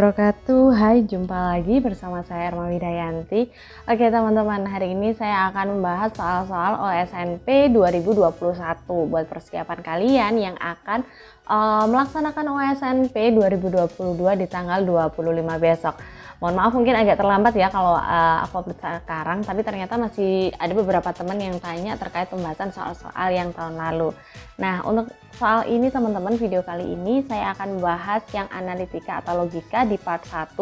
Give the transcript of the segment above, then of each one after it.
wabarakatuh. Hai, jumpa lagi bersama saya Erma Widayanti. Oke teman-teman, hari ini saya akan membahas soal-soal OSNP 2021 buat persiapan kalian yang akan melaksanakan OSNP 2022 di tanggal 25 besok. Mohon maaf mungkin agak terlambat ya kalau aku upload sekarang, tapi ternyata masih ada beberapa teman yang tanya terkait pembahasan soal-soal yang tahun lalu. Nah, untuk soal ini teman-teman, video kali ini saya akan membahas yang analitika atau logika di part 1.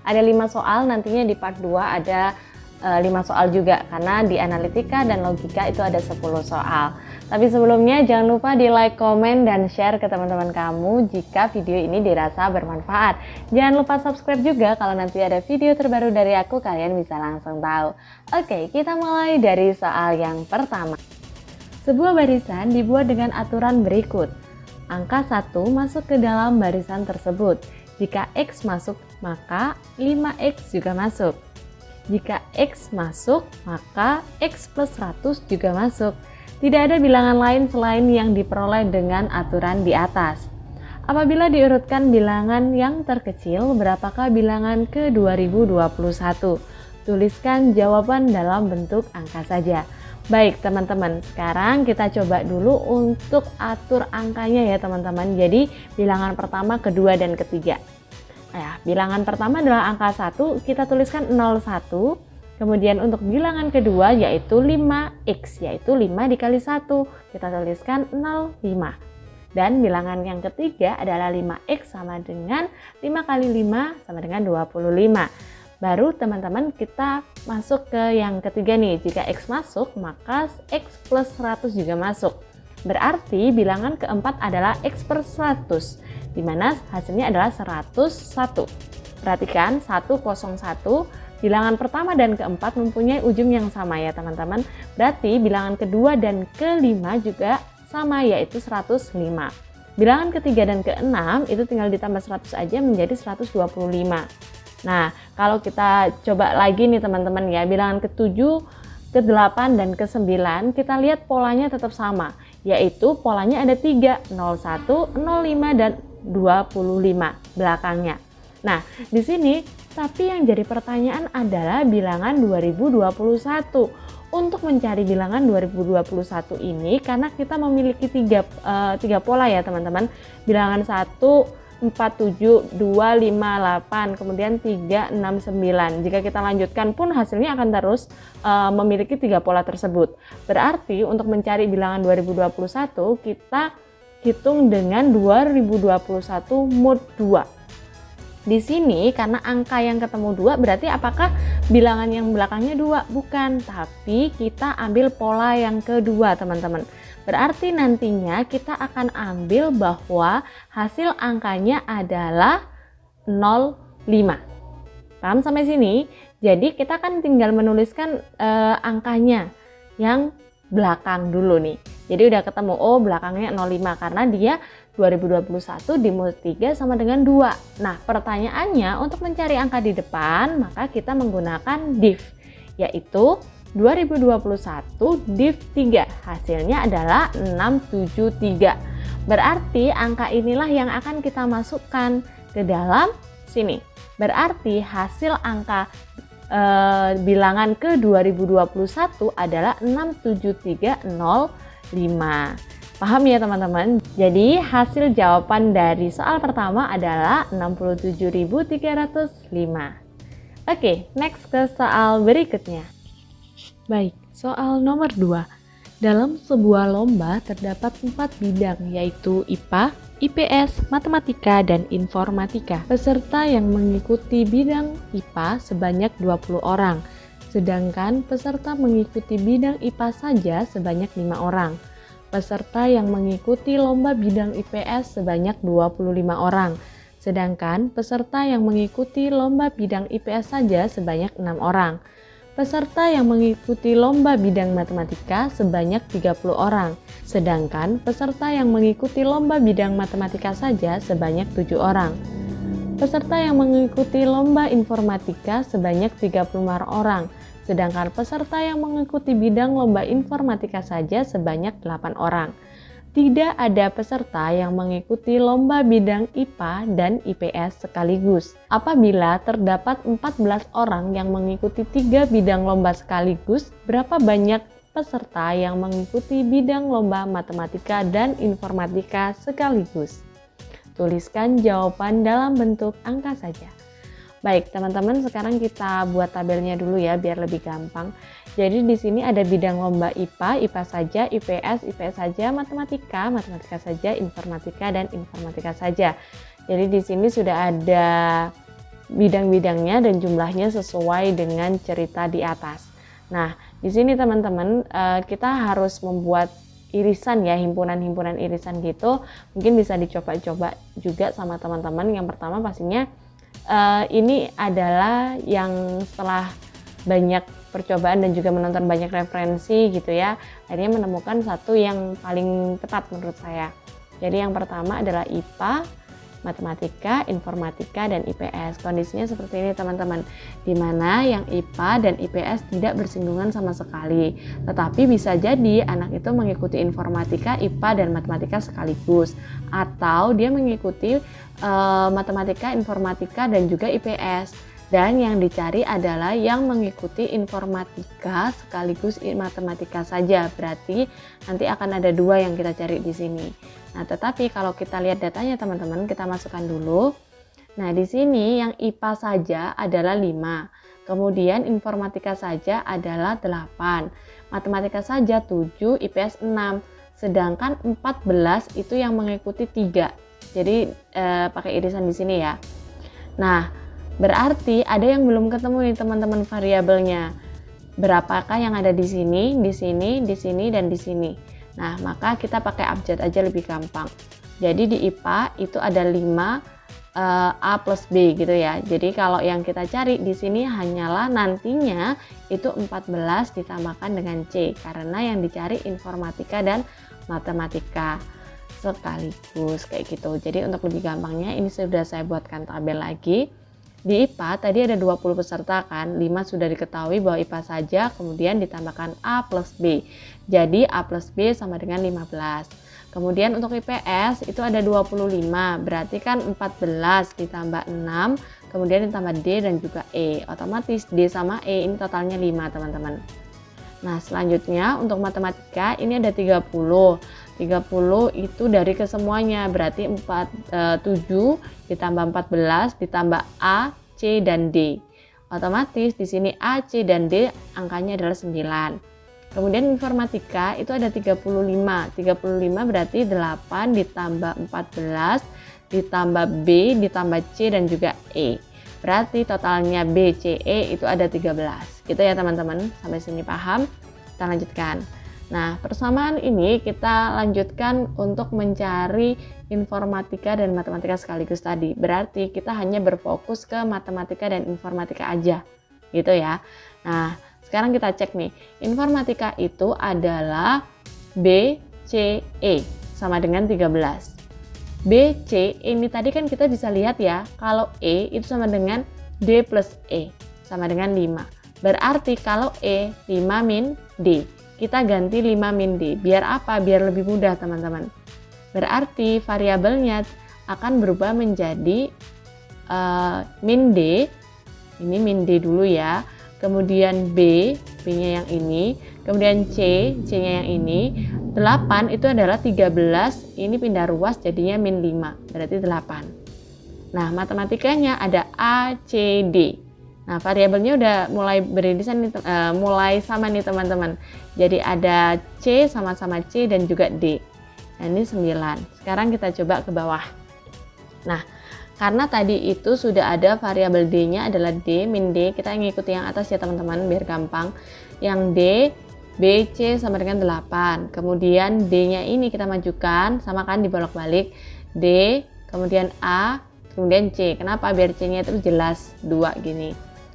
Ada 5 soal, nantinya di part 2 ada 5 soal juga, karena di analitika dan logika itu ada 10 soal. Tapi sebelumnya jangan lupa di like, komen, dan share ke teman-teman kamu jika video ini dirasa bermanfaat. Jangan lupa subscribe juga kalau nanti ada video terbaru dari aku, kalian bisa langsung tahu. Oke, kita mulai dari soal yang pertama. Sebuah barisan dibuat dengan aturan berikut. Angka 1 masuk ke dalam barisan tersebut. Jika X masuk, maka 5X juga masuk. Jika X masuk, maka X plus 100 juga masuk. Tidak ada bilangan lain selain yang diperoleh dengan aturan di atas. Apabila diurutkan bilangan yang terkecil, berapakah bilangan ke 2021? Tuliskan jawaban dalam bentuk angka saja. Baik teman-teman, sekarang kita coba dulu untuk atur angkanya ya teman-teman. Jadi bilangan pertama, kedua, dan ketiga. Nah, bilangan pertama adalah angka 1, kita tuliskan 01. Kemudian untuk bilangan kedua yaitu 5X, yaitu 5 dikali 1, kita tuliskan 05. Dan bilangan yang ketiga adalah 5X sama dengan 5 kali 5 sama dengan 25. Baru teman-teman kita masuk ke yang ketiga nih, jika X masuk maka X plus 100 juga masuk. Berarti bilangan keempat adalah X per 100, di mana hasilnya adalah 101. Perhatikan 101, bilangan pertama dan keempat mempunyai ujung yang sama ya teman-teman. Berarti bilangan kedua dan kelima juga sama, yaitu 105. Bilangan ketiga dan keenam itu tinggal ditambah 100 aja menjadi 125. Nah, kalau kita coba lagi nih teman-teman ya, bilangan ke-7, ke-8, dan ke-9 kita lihat polanya tetap sama, yaitu polanya ada 3, 01, 05, dan 25 belakangnya. Nah, di sini tapi yang jadi pertanyaan adalah bilangan 2021. Untuk mencari bilangan 2021 ini, karena kita memiliki tiga pola ya teman-teman. Bilangan 1, 4, 7, 2, 5, 8, kemudian 3, 6, 9. Jika kita lanjutkan pun hasilnya akan terus memiliki 3 pola tersebut. Berarti untuk mencari bilangan 2021 kita hitung dengan 2021 mod 2. Di sini karena angka yang ketemu 2 berarti apakah bilangan yang belakangnya 2? Bukan, tapi kita ambil pola yang kedua teman-teman. Berarti nantinya kita akan ambil bahwa hasil angkanya adalah 05. Paham sampai sini? Jadi kita kan tinggal menuliskan angkanya yang belakang dulu nih. Jadi udah ketemu, oh belakangnya 05 karena dia 2021 dimulai 3 sama dengan 2. Nah pertanyaannya untuk mencari angka di depan maka kita menggunakan div, yaitu 2021 div 3, hasilnya adalah 673. Berarti angka inilah yang akan kita masukkan ke dalam sini. Berarti hasil angka bilangan ke 2021 adalah 67305. Paham ya teman-teman? Jadi hasil jawaban dari soal pertama adalah 67.305. Oke, next ke soal berikutnya. Baik, soal nomor 2. Dalam sebuah lomba terdapat 4 bidang, yaitu IPA, IPS, Matematika, dan Informatika. Peserta yang mengikuti bidang IPA sebanyak 20 orang, sedangkan peserta mengikuti bidang IPA saja sebanyak 5 orang. Peserta yang mengikuti lomba bidang IPS sebanyak 25 orang, sedangkan peserta yang mengikuti lomba bidang IPS saja sebanyak 6 orang. Peserta yang mengikuti lomba bidang matematika sebanyak 30 orang, sedangkan peserta yang mengikuti lomba bidang matematika saja sebanyak 7 orang. Peserta yang mengikuti lomba informatika sebanyak 35 orang, sedangkan peserta yang mengikuti bidang lomba informatika saja sebanyak 8 orang. tidak ada peserta yang mengikuti lomba bidang IPA dan IPS sekaligus. Apabila terdapat 14 orang yang mengikuti 3 bidang lomba sekaligus, berapa banyak peserta yang mengikuti bidang lomba matematika dan informatika sekaligus? Tuliskan jawaban dalam bentuk angka saja. Baik teman-teman, sekarang kita buat tabelnya dulu ya biar lebih gampang. Jadi di sini ada bidang lomba IPA, IPA saja, IPS, IPS saja, matematika, matematika saja, informatika dan informatika saja. Jadi di sini sudah ada bidang-bidangnya dan jumlahnya sesuai dengan cerita di atas. Nah, di sini teman-teman kita harus membuat irisan ya, himpunan-himpunan irisan gitu. Mungkin bisa dicoba-coba juga sama teman-teman. Yang pertama pastinya ini adalah yang setelah banyak percobaan dan juga menonton banyak referensi gitu ya, akhirnya menemukan satu yang paling tepat menurut saya. Jadi yang pertama adalah IPA, matematika, informatika, dan IPS. Kondisinya seperti ini teman-teman, dimana yang IPA dan IPS tidak bersinggungan sama sekali, tetapi bisa jadi anak itu mengikuti informatika, IPA, dan matematika sekaligus, atau dia mengikuti matematika, informatika, dan juga IPS. Dan yang dicari adalah yang mengikuti informatika sekaligus matematika saja. Berarti nanti akan ada 2 yang kita cari di sini. Nah, tetapi kalau kita lihat datanya teman-teman, kita masukkan dulu. Nah, di sini yang IPA saja adalah 5. Kemudian informatika saja adalah 8. Matematika saja 7, IPS 6. Sedangkan 14 itu yang mengikuti 3. Jadi pakai irisan di sini ya. Nah, berarti ada yang belum ketemu nih teman-teman variabelnya. Berapakah yang ada di sini, di sini, di sini, dan di sini. Nah, maka kita pakai abjad aja lebih gampang. Jadi di IPA itu ada 5 A plus B gitu ya. Jadi kalau yang kita cari di sini hanyalah nantinya itu 14 ditambahkan dengan C. Karena yang dicari informatika dan matematika sekaligus kayak gitu. Jadi untuk lebih gampangnya ini sudah saya buatkan tabel lagi. Di IPA tadi ada 20 peserta kan, 5 sudah diketahui bahwa IPA saja, kemudian ditambahkan A plus B. Jadi A plus B sama dengan 15. Kemudian untuk IPS itu ada 25, berarti kan 14 ditambah 6, kemudian ditambah D dan juga E. Otomatis D sama E ini totalnya 5 teman-teman. Nah selanjutnya untuk matematika ini ada 30. 30 itu dari kesemuanya, berarti 7 ditambah 14 ditambah A, C, dan D. Otomatis di sini A, C, dan D angkanya adalah 9. Kemudian informatika itu ada 35. 35 berarti 8 ditambah 14 ditambah B ditambah C dan juga E. Berarti totalnya B, C, E itu ada 13. Gitu ya teman-teman, sampai sini paham? Kita lanjutkan. Nah, persamaan ini kita lanjutkan untuk mencari informatika dan matematika sekaligus tadi. Berarti kita hanya berfokus ke matematika dan informatika aja, gitu ya. Nah, sekarang kita cek nih. Informatika itu adalah B, C, E sama dengan 13. B, C, ini tadi kan kita bisa lihat ya, kalau E itu sama dengan D plus E sama dengan 5. Berarti kalau E 5 min D. Kita ganti 5 min D. Biar apa? Biar lebih mudah teman-teman. Berarti variabelnya akan berubah menjadi min D. Ini min D dulu ya. Kemudian B, B-nya yang ini. Kemudian C, C-nya yang ini. 8 itu adalah 13. Ini pindah ruas jadinya min 5. Berarti 8. Nah, matematikanya ada A, C, D. Nah, variabelnya udah mulai beririsan nih, mulai sama nih teman-teman. Jadi ada C sama-sama C dan juga D. Nah, ini 9. Sekarang kita coba ke bawah. Nah, karena tadi itu sudah ada variabel D-nya adalah D min D, kita ngikuti yang atas ya teman-teman biar gampang. Yang D, B, C sama dengan 8. Kemudian D-nya ini kita majukan, sama kan dibolak-balik. D, kemudian A, kemudian C. Kenapa? Biar C-nya itu jelas 2 gini.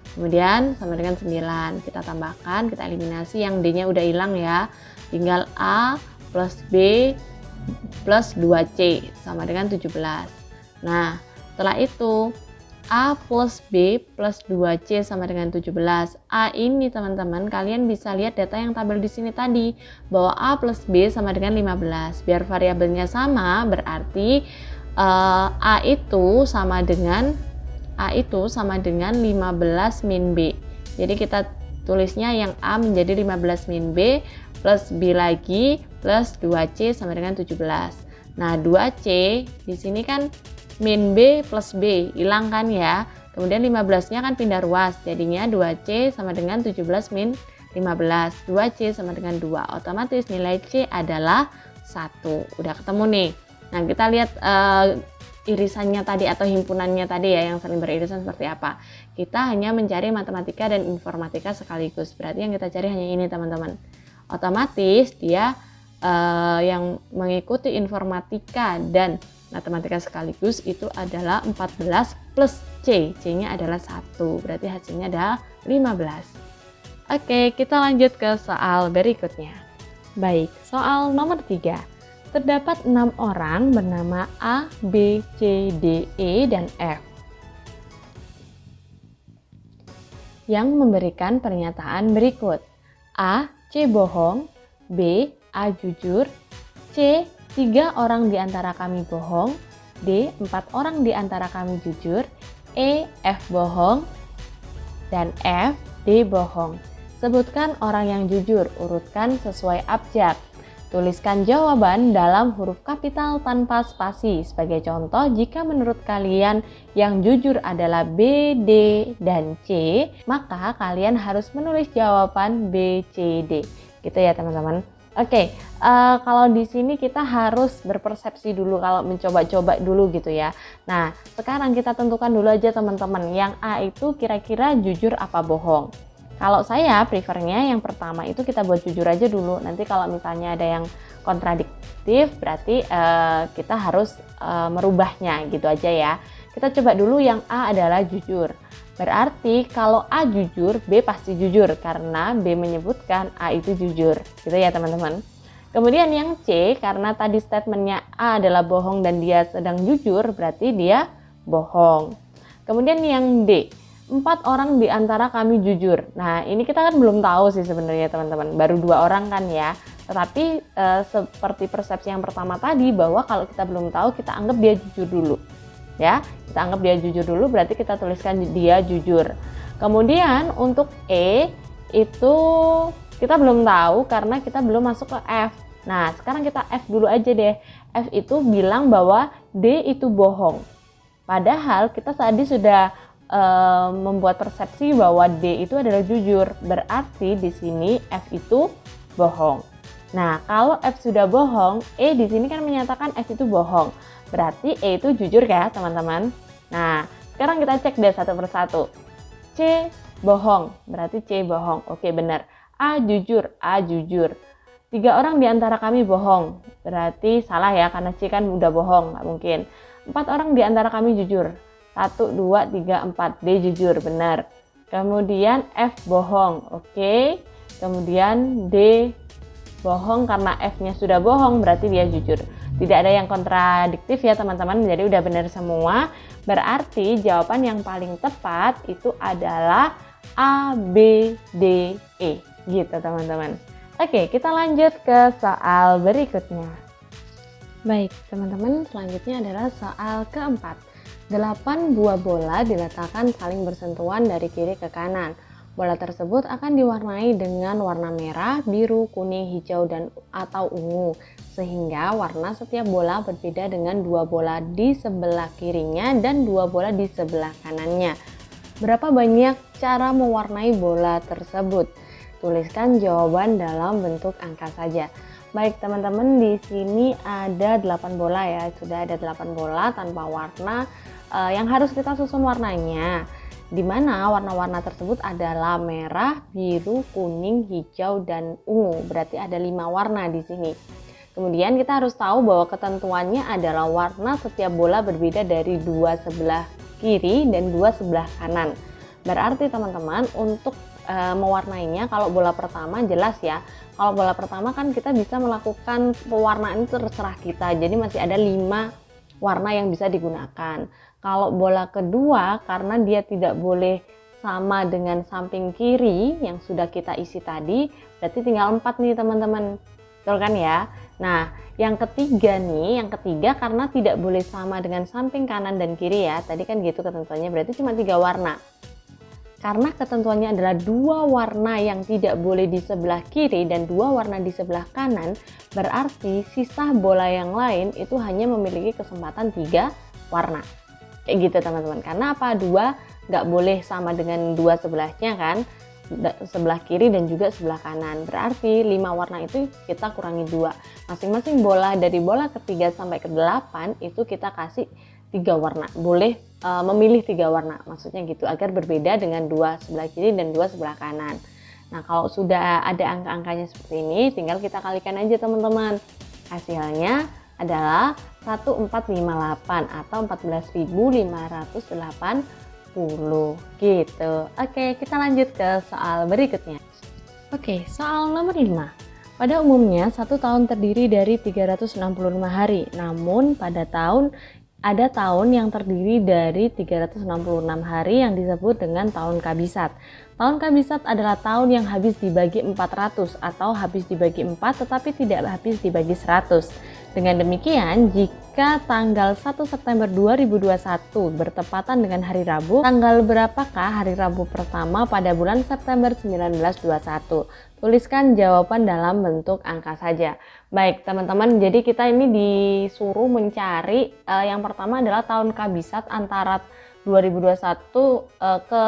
Kemudian sama dengan 9, kita tambahkan, kita eliminasi, yang D-nya udah hilang ya, tinggal A plus B plus 2C sama dengan 17. Nah, setelah itu A plus B plus 2C sama dengan 17. A ini teman-teman, kalian bisa lihat data yang tabel di sini tadi, bahwa A plus B sama dengan 15. Biar variabelnya sama, berarti A itu sama dengan 15 min B. Jadi kita tulisnya yang A menjadi 15 min B plus B lagi plus 2C sama dengan 17. Nah, 2C di sini kan min B plus B, hilang kan ya. Kemudian 15-nya kan pindah ruas, jadinya 2C sama dengan 17 min 15. 2C sama dengan 2. Otomatis nilai C adalah 1. Udah ketemu nih. Nah, kita lihat irisannya tadi atau himpunannya tadi ya, yang saling beririsan seperti apa. Kita hanya mencari matematika dan informatika sekaligus. Berarti yang kita cari hanya ini, teman-teman. Otomatis dia yang mengikuti informatika dan matematika sekaligus itu adalah 14 plus C. C-nya adalah 1. Berarti hasilnya adalah 15. Oke, kita lanjut ke soal berikutnya. Baik, soal nomor 3. Terdapat 6 orang bernama A, B, C, D, E, dan F yang memberikan pernyataan berikut. A, C bohong, B, A jujur, C, 3 orang di antara kami bohong, D, 4 orang di antara kami jujur, E, F bohong, dan F, D bohong. Sebutkan orang yang jujur, urutkan sesuai abjad. Tuliskan jawaban dalam huruf kapital tanpa spasi. Sebagai contoh, jika menurut kalian yang jujur adalah B, D, dan C, maka kalian harus menulis jawaban B, C, D. Gitu ya teman-teman. Oke, kalau di sini kita harus berpersepsi dulu kalau mencoba-coba dulu gitu ya. Nah, sekarang kita tentukan dulu aja teman-teman, yang A itu kira-kira jujur apa bohong. Kalau saya prefernya yang pertama itu kita buat jujur aja dulu. Nanti kalau misalnya ada yang kontradiktif berarti kita harus merubahnya gitu aja ya. Kita coba dulu yang A adalah jujur. Berarti kalau A jujur, B pasti jujur karena B menyebutkan A itu jujur. Gitu ya teman-teman. Kemudian yang C, karena tadi statementnya A adalah bohong dan dia sedang jujur, berarti dia bohong. Kemudian yang D, 4 orang di antara kami jujur. Nah, ini kita kan belum tahu sih sebenarnya teman-teman. Baru 2 orang kan ya. Tetapi seperti persepsi yang pertama tadi, bahwa kalau kita belum tahu, kita anggap dia jujur dulu. Ya, kita anggap dia jujur dulu, berarti kita tuliskan dia jujur. Kemudian untuk E, itu kita belum tahu karena kita belum masuk ke F. Nah, sekarang kita F dulu aja deh. F itu bilang bahwa D itu bohong. Padahal kita tadi sudah membuat persepsi bahwa D itu adalah jujur, berarti di sini F itu bohong. Nah, kalau F sudah bohong, E di sini kan menyatakan F itu bohong, berarti E itu jujur ya teman-teman. Nah, sekarang kita cek deh satu persatu. C bohong, berarti C bohong. Oke, benar. A jujur, A jujur. 3 orang di antara kami bohong, berarti salah ya karena C kan udah bohong, nggak mungkin. 4 orang di antara kami jujur. 1, 2, 3, 4. D jujur, benar. Kemudian F bohong, oke. Kemudian D bohong karena F-nya sudah bohong, berarti dia jujur. Tidak ada yang kontradiktif ya teman-teman, jadi udah benar semua. Berarti jawaban yang paling tepat itu adalah A, B, D, E. Gitu teman-teman. Oke, kita lanjut ke soal berikutnya. Baik teman-teman, selanjutnya adalah soal keempat. 8 buah bola diletakkan saling bersentuhan dari kiri ke kanan. Bola tersebut akan diwarnai dengan warna merah, biru, kuning, hijau, dan atau ungu. Sehingga warna setiap bola berbeda dengan 2 bola di sebelah kirinya dan 2 bola di sebelah kanannya. Berapa banyak cara mewarnai bola tersebut? Tuliskan jawaban dalam bentuk angka saja. Baik teman-teman, di sini ada 8 bola ya. Sudah ada 8 bola tanpa warna. Yang harus kita susun warnanya, di mana warna-warna tersebut adalah merah, biru, kuning, hijau, dan ungu. Berarti ada 5 warna di sini. Kemudian kita harus tahu bahwa ketentuannya adalah warna setiap bola berbeda dari 2 sebelah kiri dan 2 sebelah kanan. Berarti teman-teman untuk mewarnainya, kalau bola pertama jelas ya. Kalau bola pertama kan kita bisa melakukan pewarnaan terserah kita. Jadi masih ada 5 warna yang bisa digunakan. Kalau bola kedua, karena dia tidak boleh sama dengan samping kiri yang sudah kita isi tadi, berarti tinggal 4 nih teman-teman. Betul kan ya? Nah, yang ketiga karena tidak boleh sama dengan samping kanan dan kiri ya. Tadi kan gitu ketentuannya, berarti cuma 3 warna. Karena ketentuannya adalah 2 warna yang tidak boleh di sebelah kiri dan 2 warna di sebelah kanan, berarti sisa bola yang lain itu hanya memiliki kesempatan 3 warna. Kayak gitu teman-teman. Karena apa? 2 nggak boleh sama dengan 2 sebelahnya kan, sebelah kiri dan juga sebelah kanan. Berarti 5 warna itu kita kurangi 2. Masing-masing bola dari bola ke-3 sampai ke-8 itu kita kasih 3 warna. Boleh memilih 3 warna, maksudnya gitu, agar berbeda dengan 2 sebelah kiri dan 2 sebelah kanan. Nah, kalau sudah ada angka-angkanya seperti ini, tinggal kita kalikan aja teman-teman. Hasilnya adalah 1458 atau 14.580 gitu. Oke, kita lanjut ke soal berikutnya. Oke, soal nomor 5. Pada umumnya, 1 tahun terdiri dari 365 hari, namun ada tahun yang terdiri dari 366 hari yang disebut dengan tahun kabisat. Tahun kabisat adalah tahun yang habis dibagi 400 atau habis dibagi 4 tetapi tidak habis dibagi 100. Dengan demikian, jika tanggal 1 September 2021 bertepatan dengan hari Rabu, tanggal berapakah hari Rabu pertama pada bulan September 1921? Tuliskan jawaban dalam bentuk angka saja. Baik teman-teman, jadi kita ini disuruh mencari yang pertama adalah tahun kabisat antara 2021 ke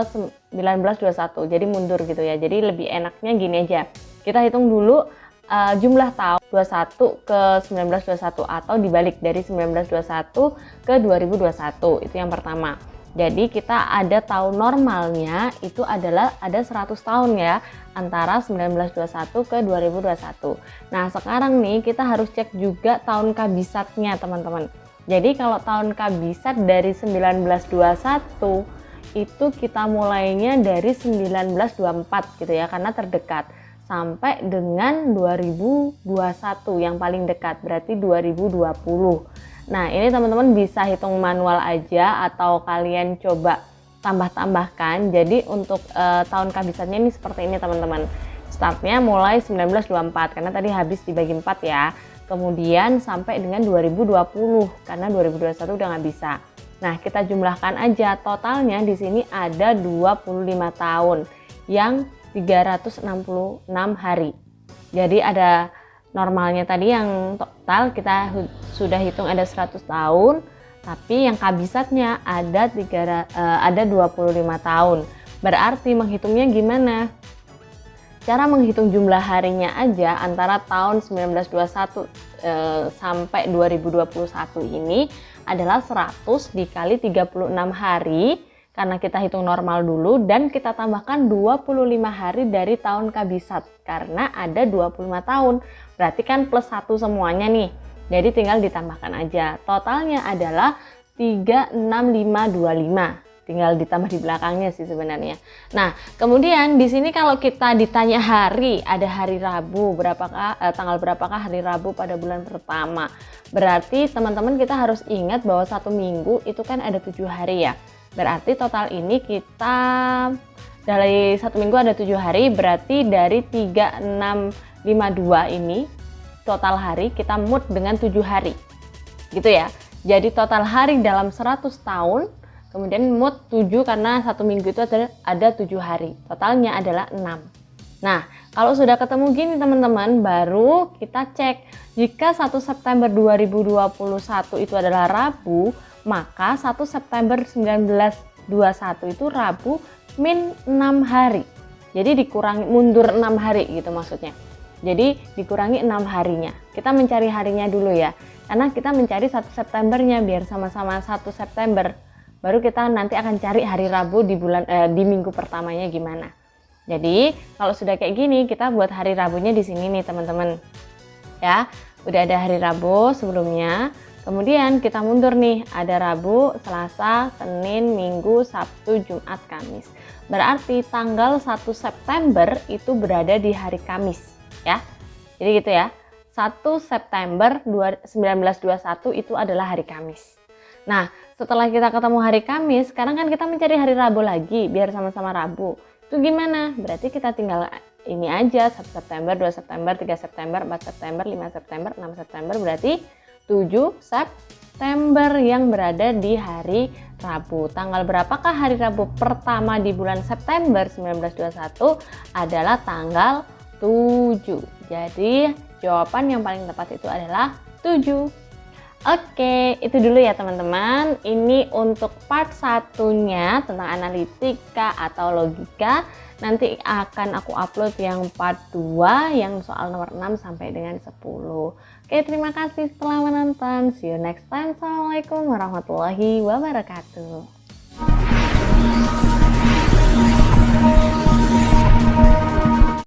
1921. Jadi mundur gitu ya. Jadi lebih enaknya gini aja. Kita hitung dulu jumlah tahun 21 ke 1921 atau dibalik dari 1921 ke 2021. Itu yang pertama. Jadi kita ada tahun normalnya itu adalah ada 100 tahun ya, antara 1921 ke 2021. Nah, sekarang nih kita harus cek juga tahun kabisatnya teman-teman. Jadi kalau tahun kabisat dari 1921 itu kita mulainya dari 1924 gitu ya, karena terdekat sampai dengan 2021 yang paling dekat, berarti 2020. Nah, ini teman-teman bisa hitung manual aja atau kalian coba tambah-tambahkan. Jadi untuk tahun kabisatnya ini seperti ini teman-teman. Startnya mulai 1924 karena tadi habis dibagi 4 ya. Kemudian sampai dengan 2020 karena 2021 udah nggak bisa. Nah, kita jumlahkan aja totalnya di sini ada 25 tahun yang 366 hari. Jadi ada normalnya tadi yang total kita sudah hitung ada 100 tahun, tapi yang kabisatnya ada 25 tahun. Berarti menghitungnya gimana? Cara menghitung jumlah harinya aja antara tahun 1921 sampai 2021 ini adalah 100 dikali 36 hari karena kita hitung normal dulu, dan kita tambahkan 25 hari dari tahun kabisat karena ada 25 tahun. Berarti kan plus 1 semuanya nih. Jadi tinggal ditambahkan aja. Totalnya adalah 36525. Tinggal ditambah di belakangnya sih sebenarnya. Nah, kemudian di sini kalau kita ditanya hari, ada hari Rabu, tanggal berapakah hari Rabu pada bulan pertama. Berarti teman-teman kita harus ingat bahwa 1 minggu itu kan ada 7 hari ya. Berarti total ini kita dari 1 minggu ada 7 hari, berarti dari 3652 ini total hari kita mut dengan 7 hari. Gitu ya. Jadi total hari dalam 100 tahun, kemudian mut 7 karena 1 minggu itu ada 7 hari. Totalnya adalah 6. Nah, kalau sudah ketemu gini teman-teman, baru kita cek jika 1 September 2021 itu adalah Rabu, maka 1 September 1921 itu Rabu min 6 hari. Jadi dikurangi mundur 6 hari gitu maksudnya. Jadi dikurangi 6 harinya. Kita mencari harinya dulu ya. Karena kita mencari 1 Septembernya biar sama-sama 1 September. Baru kita nanti akan cari hari Rabu di minggu pertamanya gimana. Jadi kalau sudah kayak gini, kita buat hari Rabunya di sini nih teman-teman. Ya, udah ada hari Rabu sebelumnya. Kemudian kita mundur nih, ada Rabu, Selasa, Senin, Minggu, Sabtu, Jumat, Kamis. Berarti tanggal 1 September itu berada di hari Kamis ya. Jadi gitu ya. 1 September 1921 itu adalah hari Kamis. Nah, setelah kita ketemu hari Kamis, sekarang kan kita mencari hari Rabu lagi, biar sama-sama Rabu. Itu gimana? Berarti kita tinggal ini aja, 1 September, 2 September, 3 September, 4 September, 5 September, 6 September, berarti 7 September yang berada di hari Rabu. Tanggal berapakah hari Rabu pertama di bulan September 1921? Adalah tanggal 7. Jadi jawaban yang paling tepat itu adalah 7. Oke, itu dulu ya teman-teman. Ini untuk part satunya tentang analitika atau logika. Nanti akan aku upload yang part 2 yang soal nomor 6 sampai dengan 10. Oke, terima kasih telah menonton. See you next time. Assalamualaikum warahmatullahi wabarakatuh.